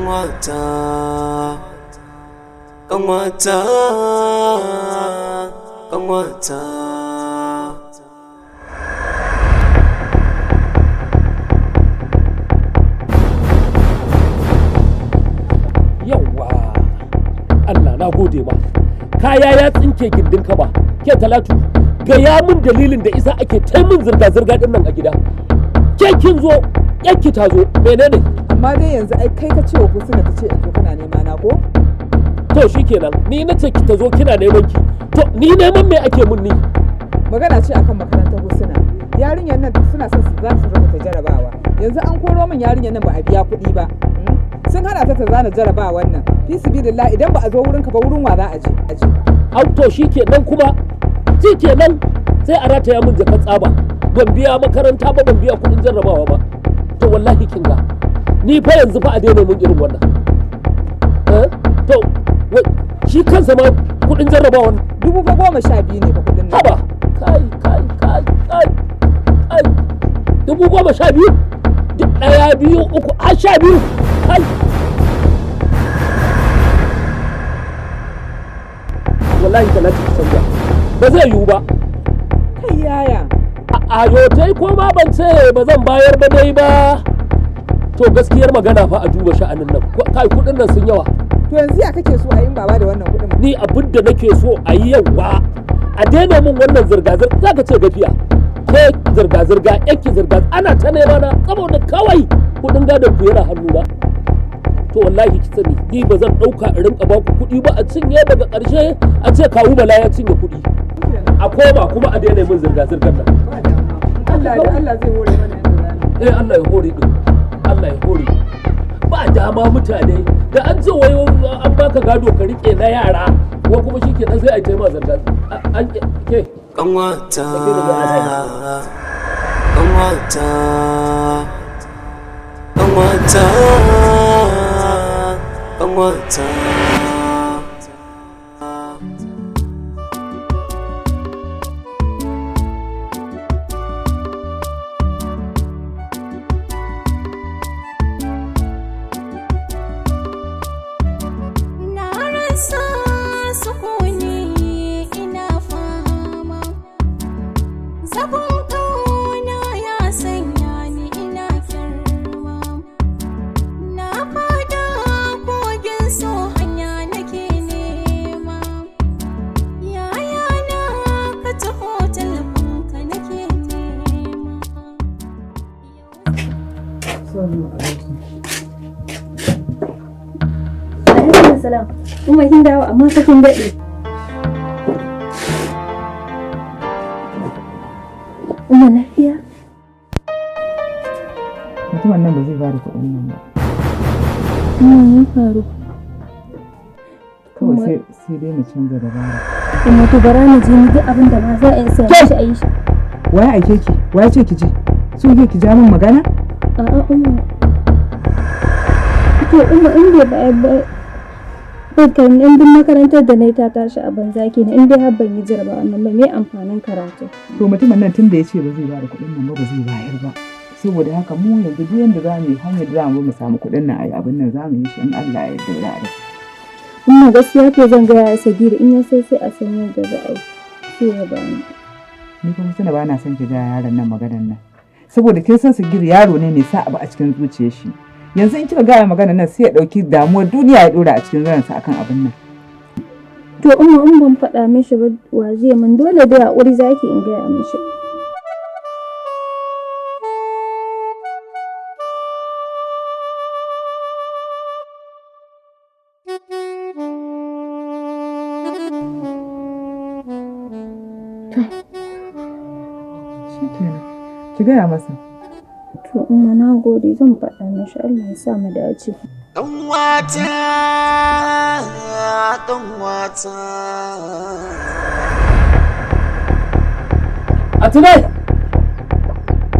Kanwata, kanwata, kanwata. Yawwa, Allah na gode ma. Kaya ya tsinke gindin ka ba. Ke Talatu, gaya min dalilin da isa ake taimin zirga-zirga din nan a gida. Ke kin zo, yanki ta zo, menene? Amma dai yanzu ai kai ka ce wa Husna ta ce in zo kana nema na ko? To shikenan, ni na ce ki ta zo kina neman ki. To ni neman me ake mun ni? Magana ce akan makarantar Husna. Yarinyar nan suna son za su rubuta jarabawa. Yanzu an koro min yarinyar nan ba a biya kuɗi ba. Sun hana ta zana jarabawa wannan. Fi sibilillah idan ba a zo wurin ka ba wurin wa za a je? Au to shikenan kuma shikenan sai a rataya min jakar tsaba. Ban biya makaranta ba, ban biya kuɗin jarrabawa ba. To wallahi kin ga ni fa yanzu fa a daina mun irin wannan. To shi kansa ma kuɗin jarrabawa 12,000 ne fa kuɗin nan. Haba kai 12,000 duk 1 2 3 har 12 kai. Wallahi Talatu ki san ba zai yiwu ba. Kai yaya. A yotai ko ma ban ce ba zan bayar ba dai ba. To gaskiyar magana fa a duba sha'anin nan. Kai kuɗin nan sun yawa. To yanzu ya kake so a yi baba da wannan kuɗin? Ni abin da nake so a yi yawa. A daina min wannan zirga-zirga, za ka ce gafiya. Ke zirga-zirga, yanki zirga, ana ta nema na saboda kawai kuɗin gadon ku yana hannuna. To wallahi ki sani, ni ba zan ɗauka in rinka baku kuɗi ba a cinye daga ƙarshe a ce kawu Bala ya cinye kuɗi. A koma kuma a daina min zirga-zirgar nan. Allah zai hore mana yanzu. Allah ya hore din. Allah ya hore. Ba dama mutane da an ce wai an baka gado ka rike na yara ko kuma shi kenan sai a yi ma zarga an ke Kanwata, kanwata, kanwata, kanwata. Umma kin dawo amma fa kin daɗe. Umma lafiya? Mutumin nan ba zai bada kuɗin nan ba. Ya faru. Kawai sai dai mu canza dabara. Umma to bara mu je mu ga abin da ma za a yi sai shi a yi shi. Waye aike ki? Waye ce ki je? So ke ki ja min magana? A'a umma. To umma in bai ba Dukkan ɗan makarantar da na ta tashi a banza kenan in dai har ban yi jarabawa nan ba me amfanin karatu. To mutumin nan tun da ya ce ba zai ba da kuɗin nan ba zai bayar ba. Saboda haka mu yanzu duk yanda za mu yi hanyar da za mu samu kuɗin nan a yi abin nan za mu yi shi in Allah ya yarda da rasa. Ina gaskiya ko zan gaya ya Sagir in ya sai a san yadda za a yi sai ya bani. Ni kuma tuna ba na son ki ga yaron nan maganar nan. Saboda kin san Sagir yaro ne mai sa abu a cikin zuciyar shi. Yanzu in kika gaya magana nan sai ya ɗauki damuwar duniya ya ɗora a cikin ransa akan abin nan. To umma in ban faɗa mishi ba wa zai min dole da haƙuri zaki in gaya mishi. Shikenan. Ki gaya masa. To umma na gode zan faɗa mishi Allah ya sa mu dace. Kanwata, kanwata.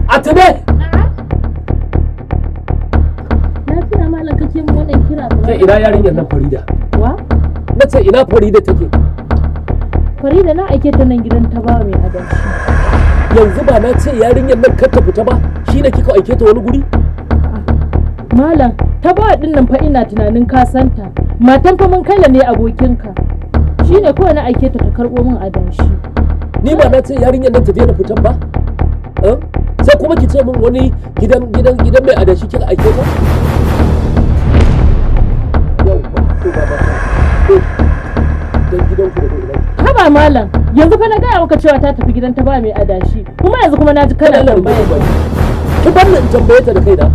Atine! Lafiya malam kake mu wannan kira ba. Sai ina yarinyar nan Farida. Wa? Nace ina Farida take? Farida na aike ta nan gidan ta ba mai adalci. Yanzu ba na ce yarinyar nan kar ta fita ba, shi ne kika aike ta wani guri? Malam, ta ba din nan fa ina tunanin ka santa. Matan fa mun kalla ne abokinka. Shine kawai na aike ta karbo min adashi. Ni ba na ce yarinyar nan ta daina fitan ba? Sai kuma ki ce min wani gidan mai adashi kika aike ta? Yau ba to ba ba. Dan gidan ku da gidan. Haba malam, yanzu fa na gaya maka cewa ta tafi gidan ta ba mai adashi. Kuma yanzu kuma na ji kana tambaya. Ki bar ni in tambaye ta da kaina.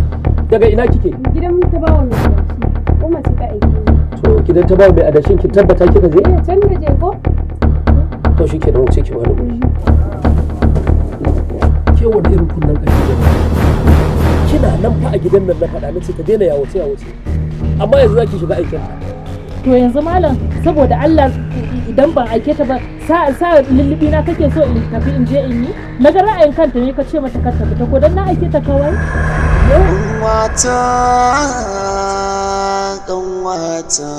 Daga ina kike? Gidan ta ba wa mai adashi. Ko mace ta aike ni. To gidan ta ba mai adashin ki tabbata kika je? Can da je ko? To shi ke da wuce ki wani guri. Ke wani irin kunnen ƙarfi ne? Kina nan fa a gidan nan na faɗa nace ta daina yawace. Amma yanzu za ki shiga aikin ta. To yanzu malam, saboda Allah idan ban aike ta ba, sa lullubi na kake so in tafi in je in yi? Na ga ra'ayin kanta ne ka ce mata kar ta fita ko dan na aike ta kawai? Kanwata, kanwata.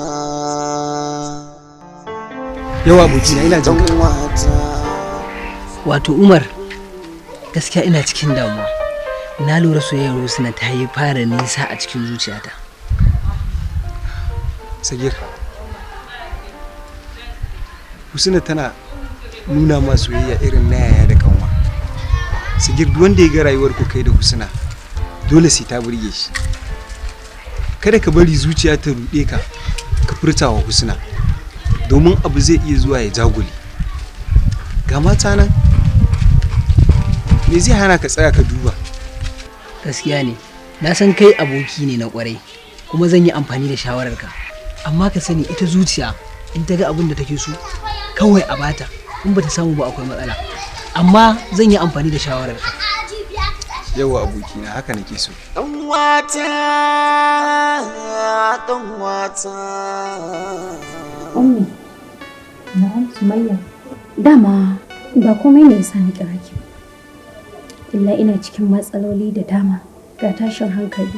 Yawa abokina ina jin ka. Kanwata. Wato Umar, gaskiya ina cikin damuwa. Na lura soyayyar Husna ta yi fara nisa a cikin zuciyata. Sagir, Husna tana nuna ma soyayya irin na yaya da kanwa. Sagir, duk wanda ya ga rayuwar ku kai da Husna dole sai ta burge shi. Kada ka bari zuciya ta ruɗe ka furta wa Husna, domin abu zai iya zuwa ya jagule. Ga mata nan, me zai hana ka tsaya ka duba? Gaskiya ne, na san kai aboki ne na kwarai, kuma zan yi amfani da shawararka. Amma ka sani ita zuciya in ta ga abin da take so kawai a bata, in bata samu ba akwai matsala. Amma zan yi amfani da shawararka. Yawa abokina, haka nake so. Kanwata, kanwata. Ummi, na'am Sumayya. Dama ba komai ne yasa ni kira ki. Illa ina cikin matsaloli da dama ga tashin hankali.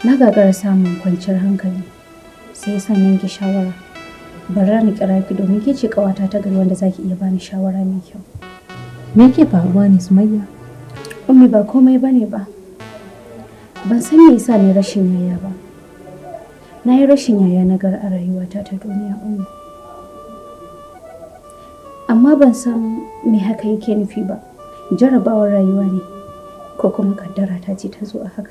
Na gagara samun kwanciyar hankali. Sai yasa yanke shawara. Bara ni kira ki domin ke ce kawata ta gari wanda zaki iya bani shawara mai kyau. Me yake faruwa ne Sumayya? Ummi ba komai bane ba. Ban san me yasa ni rashin yaya ba. Na yi rashin yaya na gar a rayuwata ta duniya Ummi. Amma ban san me haka yake nufi ba. Jarabawar rayuwa ne ko kuma kaddara ta ce ta zo a haka.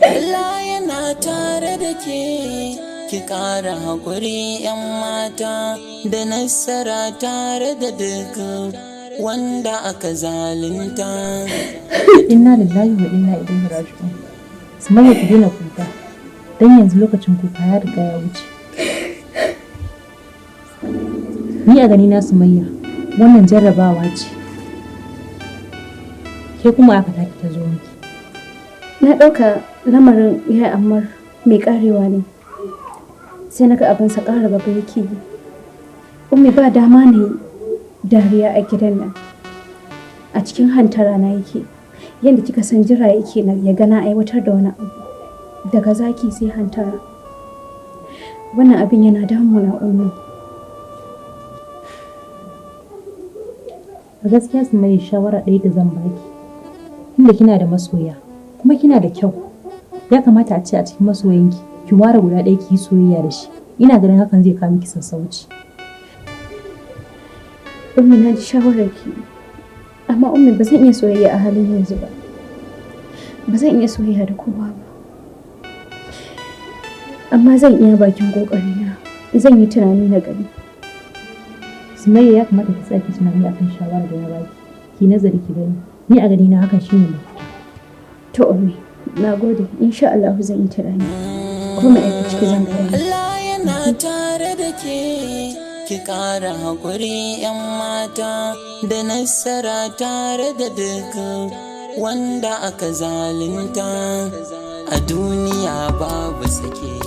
Allah yana tare da ki ƙara haƙuri 'yan mata da nasara tare da duk wanda aka zalunta. Inna lillahi wa inna ilaihi raji'un. Sumayya ki daina kuka. Dan yanzu lokacin kuka ya riga ya wuce. Ni a gani na Sumayya, wannan jarrabawa ce. Ke kuma aka taki ta zo miki. Na ɗauka lamarin ya Ammar mai ƙarewa ne. Sai na ga abinsa ƙara gaba yake yi. Ummi ba dama ne dariya a gidan nan. A cikin hantara na yake. Yadda kika san jira yake na ya gana aiwatar da wani abu. Daga zaki sai hantara. Wannan abin yana damuna Ummi. A gaskiya Sumayya shawara ɗaya da zan baki. Tunda kina da masoya, kuma kina da kyau. Ya kamata a ce a cikin masoyanki ki ware guda ɗaya ki yi soyayya da shi. Ina ganin hakan zai kawo miki sassauci. Ummi na ji shawararki. Amma Ummi ba zan iya soyayya a halin yanzu ba. Ba zan iya soyayya da kowa ba. Amma zan iya bakin ƙoƙarina. Zan yi tunani na gari. Sumayya ya kamata ki tsaki tunani akan shawara da na baki. Ki nazari ki gani. Ni a gani na hakan shine mafita. To Ummi, na gode. Insha Allah zan yi tunani. Kuma aiki ciki zan gani. Allah yana tare da ki ƙara haƙuri 'yan mata da nasara tare da duk wanda aka zalunta a duniya babu sake.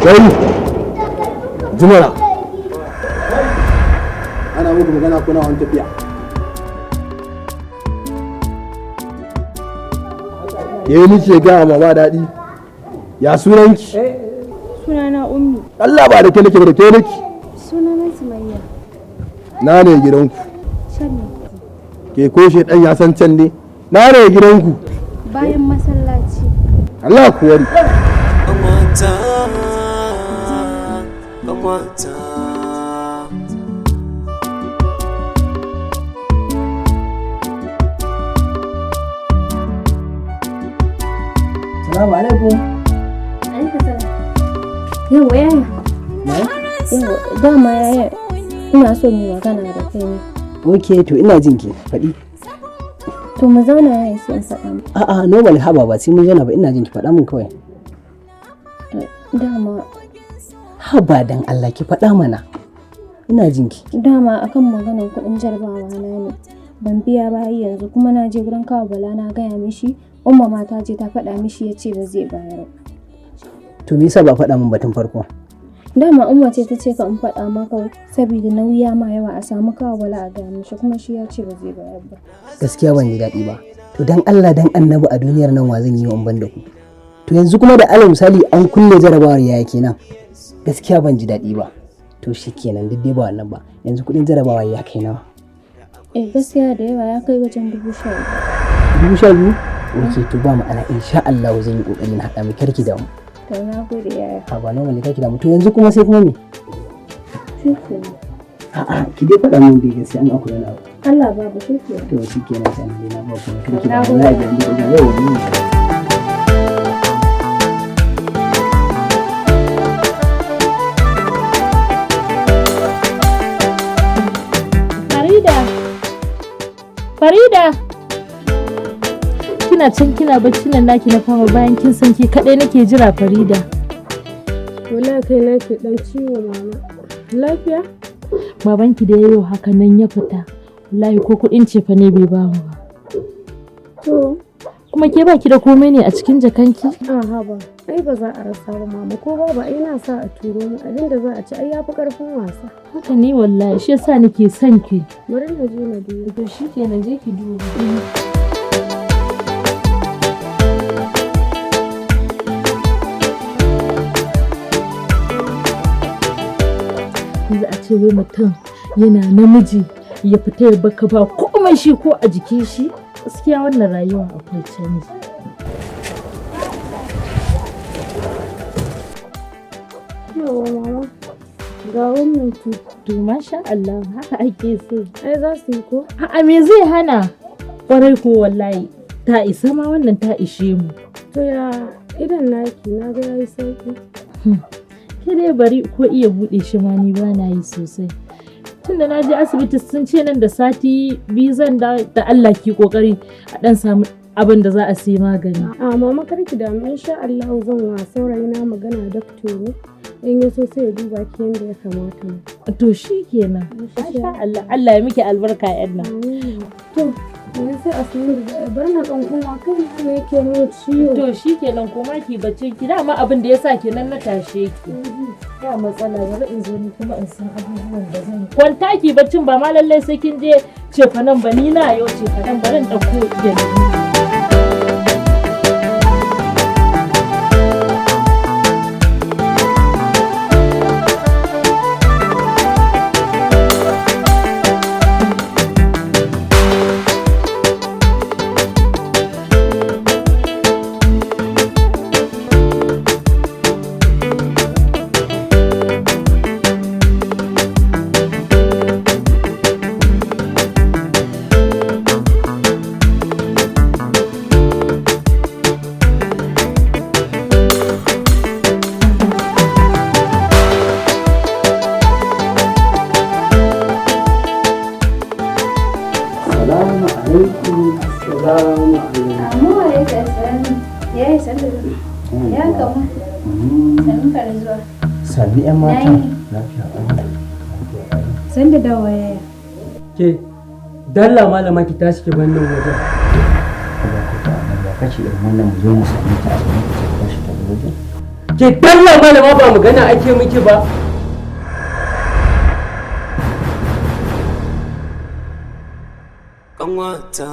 Kai, Jumara. Ana muku magana kuna wani tafiya. Ni ce gaya ma ba daɗi. Ya sunanki? Sunana Ummi. Allah ba da ke nake ba da ke nake. Sunana Sumayya. Na ne gidanku. Can ne. Ke ko shedan ya san can ne? Na ne gidanku. Bayan masallaci. Allah kuwari. Salamu alaikum. Yawa yaya. Yawa dama yaya ina so mu magana da kai ne. Ok, to ina jin ki faɗi. To mu zauna yaya sai in faɗa mu. A'a, normal haba ba sai mun zauna ba, ina jin ki faɗa mun kawai. Dama. Haba dan Allah ki faɗa mana. Ina jin ki. Dama akan maganar kuɗin jarabawa na ne. Ban biya ba yanzu kuma na je gurin kawo Bala na gaya mishi. Umma ma ta je ta faɗa mishi ya ce ba zai bayar. To me yasa ba faɗa min batun farko? Dama Umma ce ta ce ka in faɗa maka saboda nauyi ma yawa a samu kawo Bala a gaya mishi kuma shi ya ce ba zai bayar ba. Gaskiya ban ji daɗi ba. To dan Allah dan Annabi a duniyar nan wa zan yi wa ban da ku? To yanzu kuma da alal misali an kulle jarabawar yaya kenan. Gaskiya ban ji daɗi ba. To shikenan duk dai ba wannan ba. Yanzu kuɗin jarabawa ya kai nawa? Gaskiya da yawa ya kai wajen 12,000. 12,000? Ok, to ba ma'ana insha Allah zan yi kokari na haɗa mu karki da mu. To na gode yaya. Ha ba normal karki da mu. To yanzu kuma sai kuma me? A'a, ki dai faɗa min dai gaskiya an akwai wani abu. Allah babu shikenan. To shikenan sai na ba ku karki da mu. Na ga da yau ne. Farida! Kina can kina bacci nan naki na fama bayan kin san ke kaɗai nake jira Farida. Wallahi kai nake dan ciwo mama. Lafiya? Babanki da yayo haka nan ya fita. Wallahi ko kuɗin cefa ne bai bamu ba. To, kuma ke baki da komai ne a cikin jakanki? Aha ba. Ai ba za a rasa ba mama ko ba ai na sa a turo mu abinda za a ci ai yafi karfin wasa. Haka ne wallahi shi yasa nake son ki. Bari na je na duba. To shikenan je ki duba. Yanzu a ce wai mutum yana namiji ya fita ya baka ba komai shi ko a jikin shi, gaskiya wannan rayuwa akwai canji. Yawa mama, ga wannan to masha Allah haka ake so. Ai za su yi ko? A'a me zai hana? Kwarai ko wallahi ta isa ma wannan ta ishe mu. To ya idan naki na ga yayi sauki. Ke dai bari ko iya buɗe shi ma ni ba na yi sosai. Tunda na je asibiti sun ce nan da sati 2 zan da Allah ki kokari a dan samu abin da za a sai magani. A mama karki da mu insha Allah zan wa saurayi na magana doctor ne. In ya so sai ya duba ki yanda ya kamata. To shikenan. Insha Allah Allah ya miki albarka yan nan. To ne sai a sanar da bar na dan kuma kai ne yake mun ciwo. To shikenan kuma ki bacci ki dama abin da yasa kenan na tashe ki. Ba matsala bari in zo ni kuma in san abubuwan da zan yi. Kwanta ki baccin ba ma lallai sai kin je cefanan ba ni na yau cefanan bari in dauko yanzu. Sanni ‘yan mata. San da dawa yaya. Ke, dalla malama ki tashi ki ban nan wajen. Ba kace irin wannan mu zo mu sami ta a cikin ta tashi ta wajen. Ke dalla malama ba magana ake miki ba. Kanwata,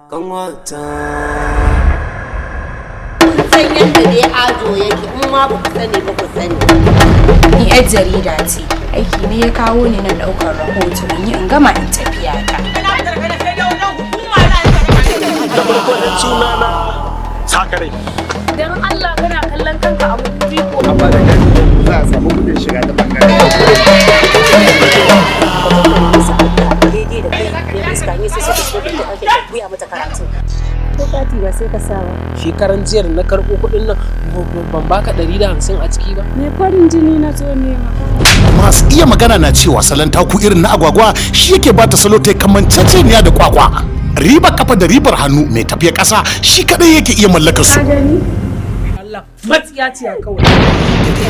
kanwata. San yadda dai ajo yake in ma ba ku sani ba ku sani. Ni yar jarida ce, aiki ne ya kawo ni na ɗaukar rahoto in yi in gama in tafiya ta. Da farko da sunana Sakarai. Dan Allah kana kallon kanka a mutubi ko. Amma da gani za a samu kudin shiga da bangare. Daidai da kai ne iska ne sai suka shigo da ake tafiya mata karatu. Ko kati ba sai ka sawa. Shekaran jiya na karɓo kuɗin nan ban baka 150 a ciki ba. Me farin jini na zo nema. Masu iya magana na cewa salon taku irin na agwagwa shi yake ba ta salo ta kamanceceniya da kwakwa. Ribar kafa da ribar hannu mai tafiya ƙasa shi kadai yake iya mallakar su. Allah matsiya ce kawai.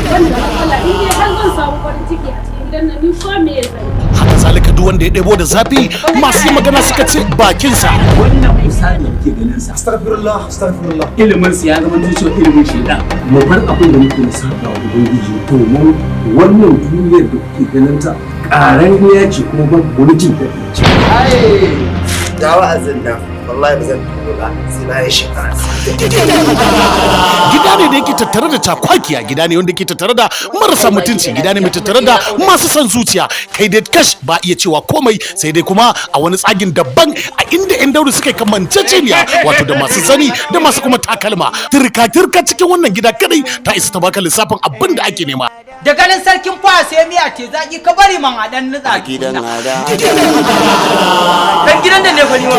Wanda Allah in dai har zan samu farin ciki a cikin gidan nan ni so me zai. Haka zalika duk wanda ya ɗebo da zafi masu yi magana suka ce bakinsa. Wannan misali ke ganin sa. Astaghfirullah, astaghfirullah. Ilimin sa ya zama zuciyar ilimin shedan. Mu bar abin da muke saba wa ubangiji domin wannan duniyar da kuke ganin ta ƙaran ya ce kuma ba wani jin daɗi. Da wa'azin nan wallahi ba zan tuno ba sai na yi shekara. Gida ne da yake tattare da cakwakiya, gida ne wanda yake tattare da marasa mutunci, gida ne mai tattare da masu son zuciya. Kai dai kash ba iya cewa komai sai dai kuma a wani tsagin daban a inda yan dauri suka kamanceceniya wato da masu zani da masu kuma takalma. Tirka cikin wannan gida kadai ta isa ta baka lissafin abin da ake nema. Da ganin sarkin fa sai miya ce zaki ka bari man hadan nutsa gidan hada. Dan gidan da ne fa ni ma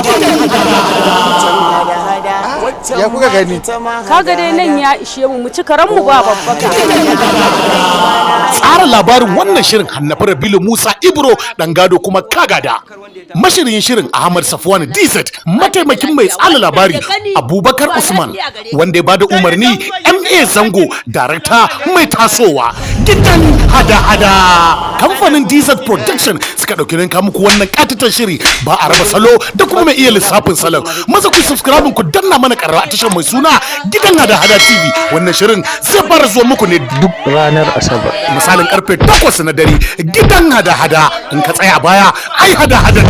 Ya kuka gani? Kaga dai nan ya ishe mu ci karan mu ba babbaka. Tsara labarin wannan shirin Hannafi Rabilu Musa Ibro dan gado kuma kagada. Mashirin shirin Ahmad Safwan DZ, mataimakin mai tsara labari Abubakar Usman, wanda ya bada umarni MA Zango, darakta mai tasowa. Gidan hada-hada. Kamfanin DZ Production suka dauki ranka muku wannan katatar shiri ba a raba salo da kuma mai iya lissafin salon. Maza ku subscribe ku danna mana karra a tashar mai suna Gidan Hada-hada TV. Wannan shirin zai fara zuwa muku ne duk ranar Asabar. Misalin karfe 8 na dare. Gidan Hada-hada in ka tsaya baya ai hada-hada